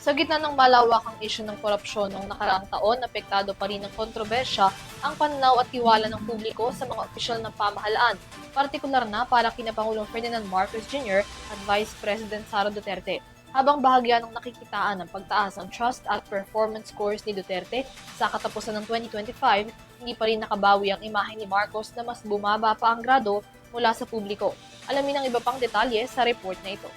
Sa gitna ng malawakang isyu ng korupsyon noong nakaraang taon, apektado pa rin ng kontrobersya ang pananaw at tiwala ng publiko sa mga opisyal ng pamahalaan, partikular na para kina Pangulong Ferdinand Marcos Jr. at Vice President Sara Duterte. Habang bahagya ng nakikitaan ng pagtaas ng trust at performance scores ni Duterte sa katapusan ng 2025, hindi pa rin nakabawi ang imahe ni Marcos na mas bumaba pa ang grado mula sa publiko. Alamin ang iba pang detalye sa report na ito.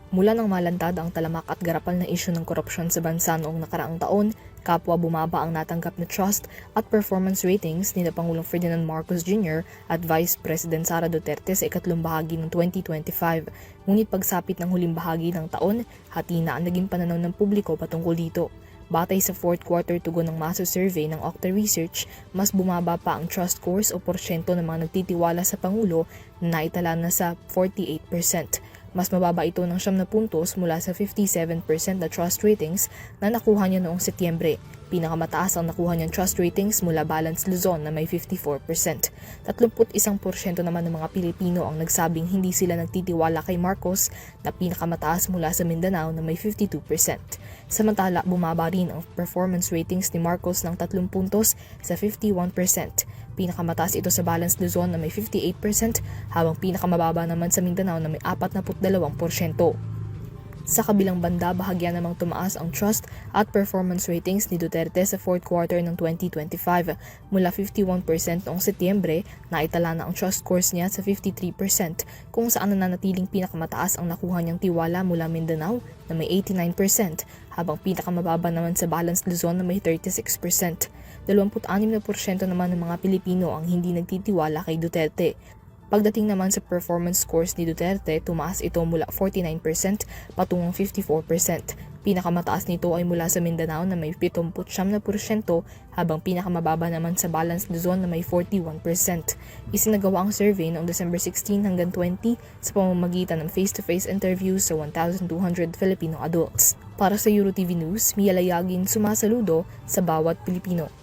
Mula nang malantad ang talamak at garapal na isyu ng korupsyon sa bansa noong nakaraang taon, kapwa bumaba ang natanggap na trust at performance ratings ni Pangulong Ferdinand Marcos Jr. at Vice President Sara Duterte sa ikatlong bahagi ng 2025. Ngunit pagsapit ng huling bahagi ng taon, hati na ang naging pananaw ng publiko patungkol dito. Batay sa fourth quarter tugon ng Maso Survey ng Octa Research, mas bumaba pa ang trust scores o porsyento ng mga nagtitiwala sa Pangulo na naitala na sa 48%. Mas mababa ito ng 9 na puntos mula sa 57% na trust ratings na nakuha niya noong Setyembre. Pinakamataas ang nakuha niyang trust ratings mula Balance Luzon na may 54%. 31% naman ng mga Pilipino ang nagsabing hindi sila nagtitiwala kay Marcos na pinakamataas mula sa Mindanao na may 52%. Samantala, bumaba rin ang performance ratings ni Marcos ng 3 puntos sa 51%. Pinakamataas ito sa Balance Luzon na may 58% habang pinakamababa naman sa Mindanao na may 42%. Sa kabilang banda, bahagya namang tumaas ang trust at performance ratings ni Duterte sa fourth quarter ng 2025. Mula 51% noong Setyembre, naitala na ang trust scores niya sa 53%, kung saan nananatiling pinakamataas ang nakuha niyang tiwala mula Mindanao na may 89%, habang pinakamababa naman sa Balance Luzon na may 36%. 26% naman ng mga Pilipino ang hindi nagtitiwala kay Duterte. Pagdating naman sa performance scores ni Duterte, tumaas ito mula 49% patungong 54%. Pinakamataas nito ay mula sa Mindanao na may 79%, habang pinakamababa naman sa Balance Luzon na may 41%. Isinagawa ang survey noong December 16 hanggang 20 sa pamamagitan ng face-to-face interviews sa 1,200 Filipino adults. Para sa EuroTV News, Mia Layagin, sumasaludo sa bawat Pilipino.